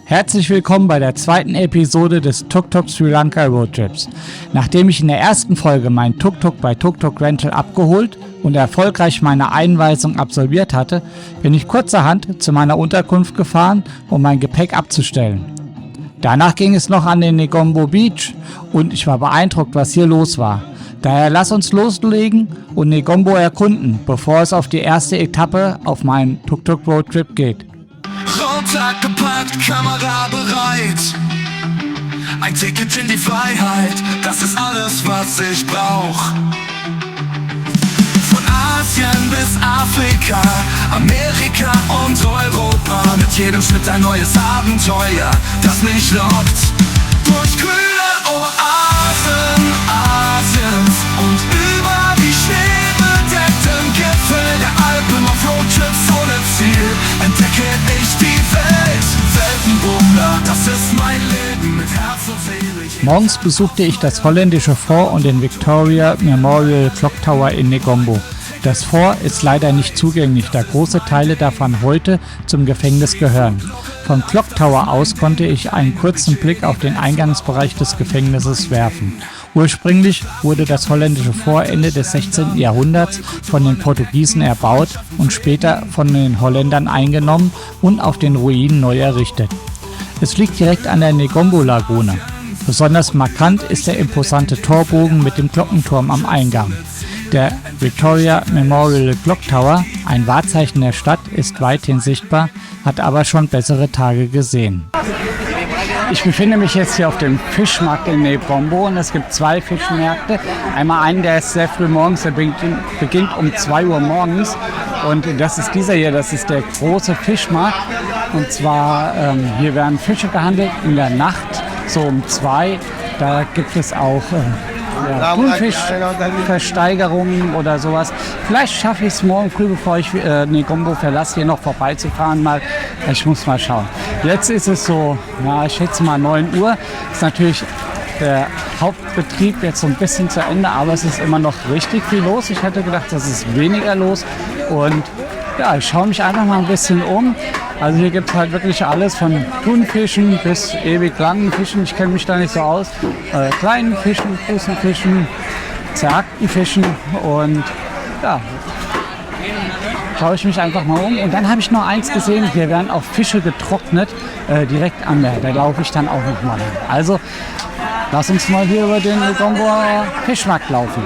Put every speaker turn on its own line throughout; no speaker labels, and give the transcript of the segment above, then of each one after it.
Herzlich willkommen bei der zweiten Episode des Tuk Tuk Sri Lanka Roadtrips. Nachdem ich in der ersten Folge mein Tuk Tuk bei Tuk Tuk Rental abgeholt und erfolgreich meine Einweisung absolviert hatte, bin ich kurzerhand zu meiner Unterkunft gefahren, um mein Gepäck abzustellen. Danach ging es noch an den Negombo Beach und ich war beeindruckt, was hier los war. Daher lass uns loslegen und Negombo erkunden, bevor es auf die erste Etappe auf meinem Tuk Tuk Roadtrip geht.
Rucksack gepackt, Kamera bereit. Ein Ticket in die Freiheit, das ist alles, was ich brauch. Von Asien bis Afrika, Amerika und Europa. Mit jedem Schritt ein neues Abenteuer, das mich lockt. Durch grüne Oasen Asiens und über die schneebedeckten Gipfel der Alpen auf Roadtrips ohne Ziel entdecke ich die Welt. Weltenbummler, das ist mein Leben mit Herz und Seele.
Morgens besuchte ich das holländische Fort und den Victoria Memorial Clock Tower in Negombo. Das Fort ist leider nicht zugänglich, da große Teile davon heute zum Gefängnis gehören. Vom Clock Tower aus konnte ich einen kurzen Blick auf den Eingangsbereich des Gefängnisses werfen. Ursprünglich wurde das holländische Fort Ende des 16. Jahrhunderts von den Portugiesen erbaut und später von den Holländern eingenommen und auf den Ruinen neu errichtet. Es liegt direkt an der Negombo-Lagune. Besonders markant ist der imposante Torbogen mit dem Glockenturm am Eingang. Der Victoria Memorial Clock Tower, ein Wahrzeichen der Stadt, ist weithin sichtbar, hat aber schon bessere Tage gesehen. Ich befinde mich jetzt hier auf dem Fischmarkt in Negombo und es gibt zwei Fischmärkte. Einmal einen, der ist sehr früh morgens, der beginnt um 2 Uhr morgens und das ist dieser hier, das ist der große Fischmarkt. Und zwar hier werden Fische gehandelt in der Nacht, so um 2. Da gibt es auch Thunfischversteigerungen oder sowas. Vielleicht schaffe ich es morgen früh, bevor ich Negombo verlasse, hier noch vorbeizufahren mal. Ich muss mal schauen. Jetzt ist es so, ich schätze mal 9 Uhr. Ist natürlich der Hauptbetrieb jetzt so ein bisschen zu Ende, aber es ist immer noch richtig viel los. Ich hätte gedacht, es ist weniger los. Und ja, ich schaue mich einfach mal ein bisschen um. Also hier gibt es halt wirklich alles von Thunfischen bis ewig langen Fischen. Ich kenne mich da nicht so aus. Kleinen Fischen, großen Fischen, zerhackten Fischen und ja, schaue ich mich einfach mal um. Und dann habe ich noch eins gesehen, hier werden auch Fische getrocknet, direkt am Meer. Da laufe ich dann auch noch mal hin. Also lass uns mal hier über den Negombo Fischmarkt laufen.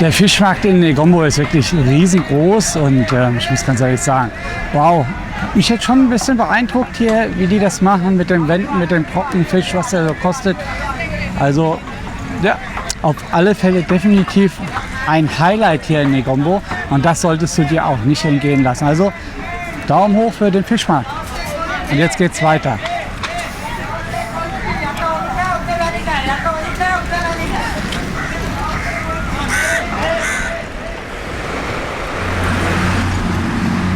Der Fischmarkt in Negombo ist wirklich riesengroß und ich muss ganz ehrlich sagen, wow, mich jetzt schon ein bisschen beeindruckt hier, wie die das machen mit den Wänden, mit dem Trockenfisch, was der so kostet. Also ja, auf alle Fälle definitiv ein Highlight hier in Negombo und das solltest du dir auch nicht entgehen lassen. Also Daumen hoch für den Fischmarkt. Und jetzt geht's weiter.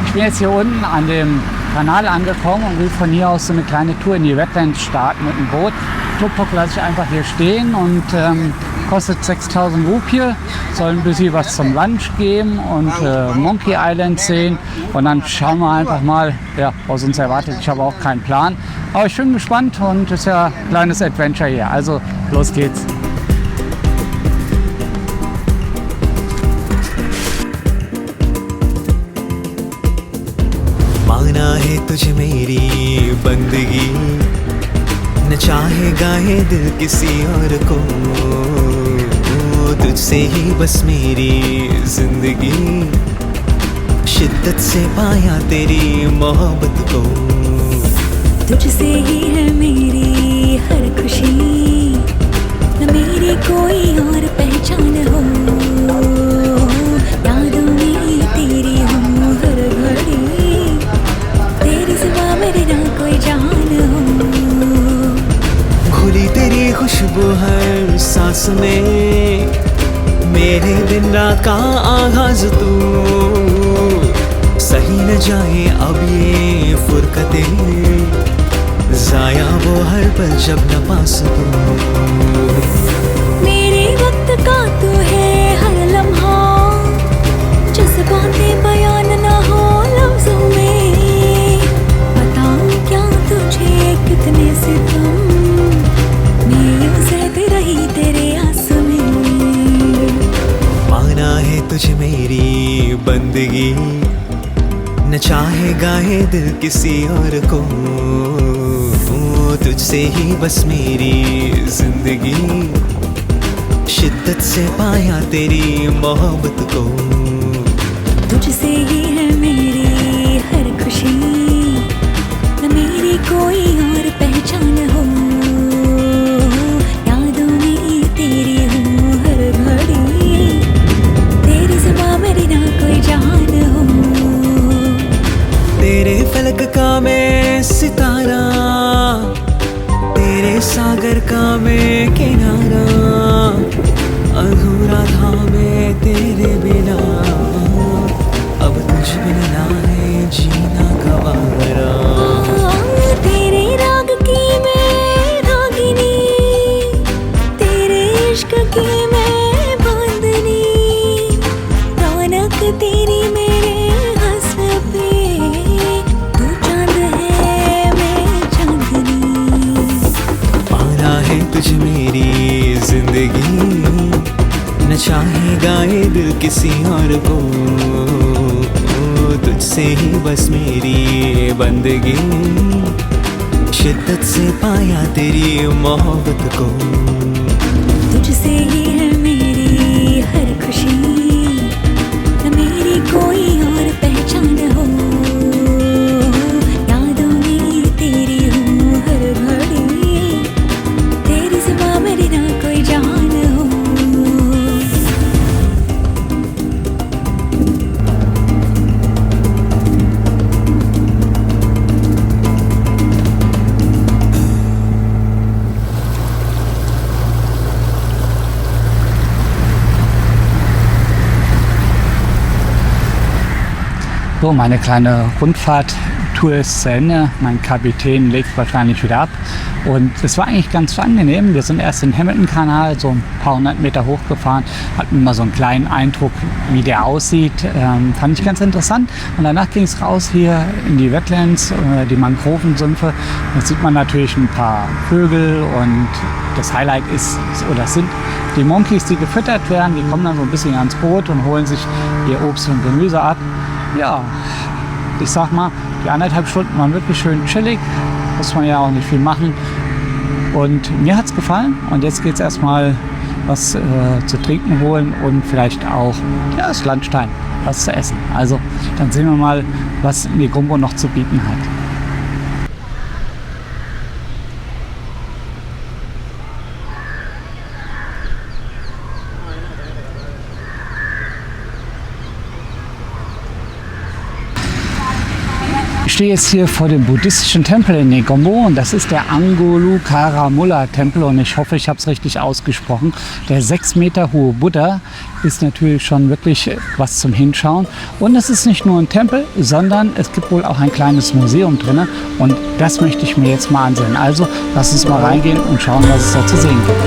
Ich bin jetzt hier unten an dem Kanal angekommen und will von hier aus so eine kleine Tour in die Wetlands starten mit dem Boot. Tuk-Tuk lasse ich einfach hier stehen und kostet 6.000 Rupie. Soll ein bisschen was zum Lunch geben und Monkey Island sehen. Und dann schauen wir einfach mal, ja, was uns erwartet. Ich habe auch keinen Plan. Aber ich bin gespannt und es ist ja ein kleines Adventure hier. Also los geht's.
माना है तुझे मेरी बंदगी न चाहेगा है दिल किसी और को तुझसे ही बस मेरी जिंदगी शिद्दत से पाया तेरी मोहब्बत को
तुझसे ही है मेरी हर खुशी न मेरी कोई और पहचान हो यादों में तेरी हूँ हर घड़ी तेरी सिवा मेरे ना कोई जान हो
घुली तेरी खुशबू हर सांस में मेरे दिन रात का आगाज तू सही न जाए अब ये फुरकतें जाया वो हर पल जब न पास तू
मेरे वक्त का तू है हर लम्हा जज्बातें बयान ना हो लफ्जों में बताऊं क्या तुझे कितने सितम मैं यूं सहती रही तेरे आंसू में
माना है तुझे मेरी बंदगी न चाहेगा है दिल किसी और को तुझसे ही बस मेरी जिंदगी शिद्दत से पाया तेरी मोहब्बत को
तुझसे ही है मेरी हर खुशी न मेरी कोई और पहचान हो यादों में तेरी हूँ हर घड़ी तेरी सिवा मेरी ना कोई जान हो
तेरे फलक का मैं सितारा तेरे सागर का मैं किनारा अधूरा था मैं तेरे बिना अब तुझ बिना है जीना गवारा
तेरे राग की मैं रागिनी तेरे इश्क की मैं बांधनी रौनक तेरी मेरे हंस पे तू चांद है मैं चांदनी
पाना है तुझ मेरी जिंदगी न चाहेगा ये दिल किसी और को तुझसे ही बस मेरी बंदगी शिद्दत से पाया तेरी मोहब्बत को
तुझसे ही है मेरी हर खुशी न मेरी कोई और पहचान हो यादों में तेरी हूँ हर घड़ी तेरी सिवा मेरी ना कोई जान हो
So, meine kleine Rundfahrttour ist zu Ende. Mein Kapitän legt wahrscheinlich wieder ab. Und es war eigentlich ganz angenehm. Wir sind erst den Hamilton-Kanal so ein paar hundert Meter hochgefahren, hatten mal so einen kleinen Eindruck, wie der aussieht. Fand ich ganz interessant. Und danach ging es raus hier in die Wetlands, die Mangrovensümpfe. Da sieht man natürlich ein paar Vögel und das Highlight ist, oder sind die Monkeys, die gefüttert werden. Die kommen dann so ein bisschen ans Boot und holen sich ihr Obst und Gemüse ab. Ja, ich sag mal, die 1,5 Stunden waren wirklich schön chillig. Muss man ja auch nicht viel machen. Und mir hat's gefallen. Und jetzt geht's erstmal was zu trinken holen und vielleicht auch das Landstein, was zu essen. Also dann sehen wir mal, was Negombo noch zu bieten hat. Ich stehe jetzt hier vor dem buddhistischen Tempel in Negombo und das ist der Angulukaramula-Tempel und ich hoffe, ich habe es richtig ausgesprochen. Der 6 Meter hohe Buddha ist natürlich schon wirklich was zum Hinschauen. Und es ist nicht nur ein Tempel, sondern es gibt wohl auch ein kleines Museum drin und das möchte ich mir jetzt mal ansehen. Also lass uns mal reingehen und schauen, was es da zu sehen gibt.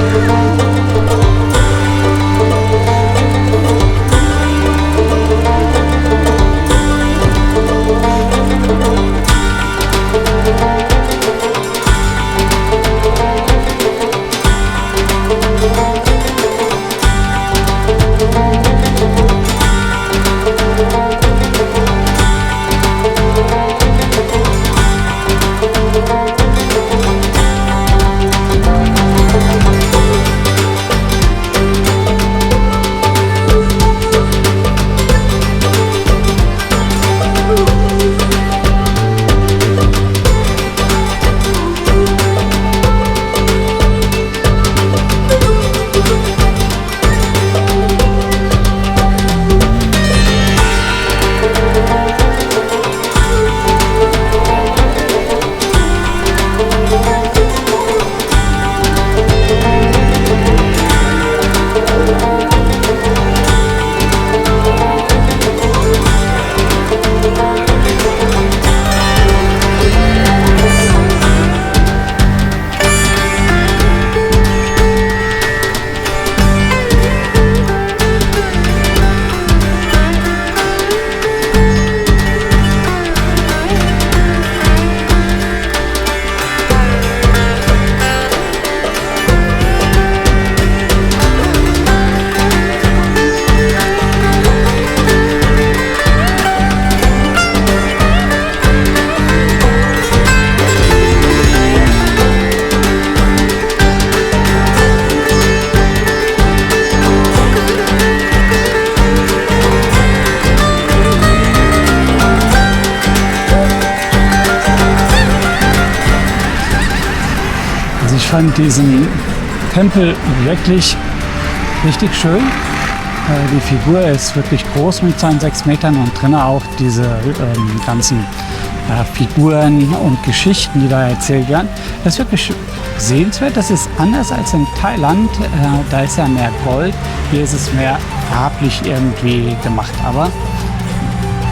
Ich fand diesen Tempel wirklich richtig schön. Die Figur ist wirklich groß mit seinen 6 Metern und drinnen auch diese ganzen Figuren und Geschichten, die da erzählt werden. Das ist wirklich sehenswert. Das ist anders als in Thailand. Da ist ja mehr Gold. Hier ist es mehr farblich irgendwie gemacht. Aber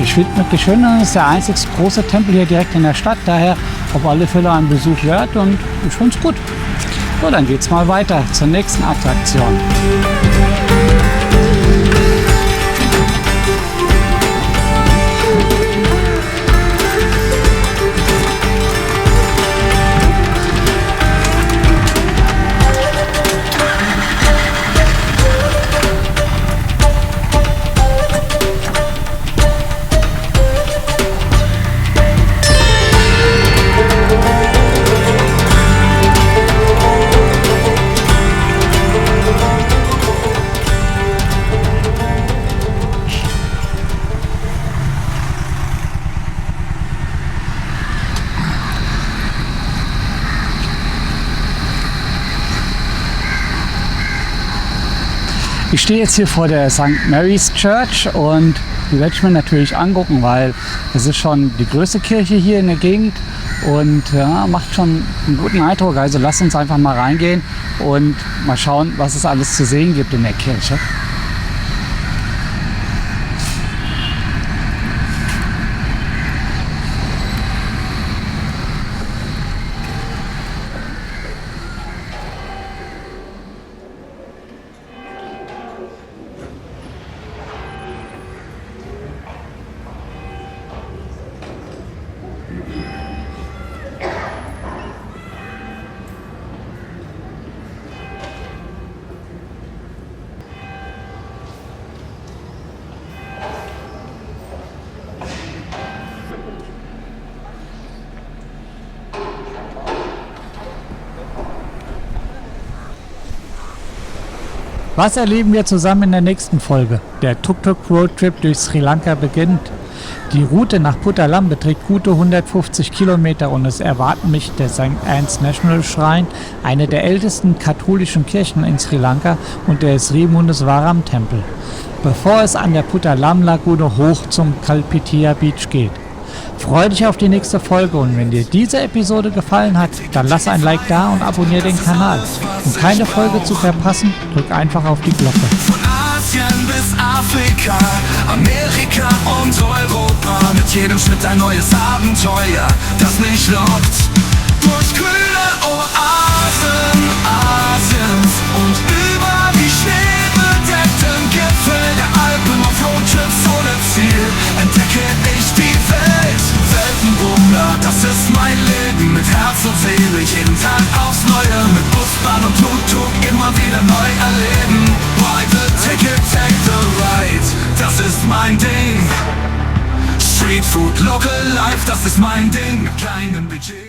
ich finde wirklich schön, das ist der einzig große Tempel hier direkt in der Stadt. Daher auf alle Fälle ein Besuch wert und ich finde es gut. So, dann geht's mal weiter zur nächsten Attraktion. Ich stehe jetzt hier vor der St. Mary's Church und die werde ich mir natürlich angucken, weil es ist schon die größte Kirche hier in der Gegend und ja, macht schon einen guten Eindruck. Also lasst uns einfach mal reingehen und mal schauen, was es alles zu sehen gibt in der Kirche. Was erleben wir zusammen in der nächsten Folge? Der Tuk-Tuk-Roadtrip durch Sri Lanka beginnt. Die Route nach Puttalam beträgt gute 150 Kilometer und es erwarten mich der St. Anne's National Shrine, eine der ältesten katholischen Kirchen in Sri Lanka, und der Sri Muneeswaran Tempel, bevor es an der Puttalam Lagune hoch zum Kalpitiya Beach geht. Freue dich auf die nächste Folge und wenn dir diese Episode gefallen hat, dann lass ein Like da und abonniere den Kanal. Um keine Folge zu verpassen, drück einfach auf die Glocke.
Von Asien bis Afrika, Amerika und Europa, mit jedem Schritt ein neues Abenteuer, das mich lockt. Durch kühle Oasen Asiens und über die schneebedeckten Gipfel der Alpen auf Roadtrips ohne Ziel entdecke ich die Welt. Weltenbummler, das ist mein Leben, mit Herz und Seele, jeden Tag aufs Neue, mit Bus, Bahn und Tuk-Tuk immer wieder neu erleben. Buy the ticket, take the ride, das ist mein Ding. Street Food, Local Life, das ist mein Ding, mit kleinem Budget.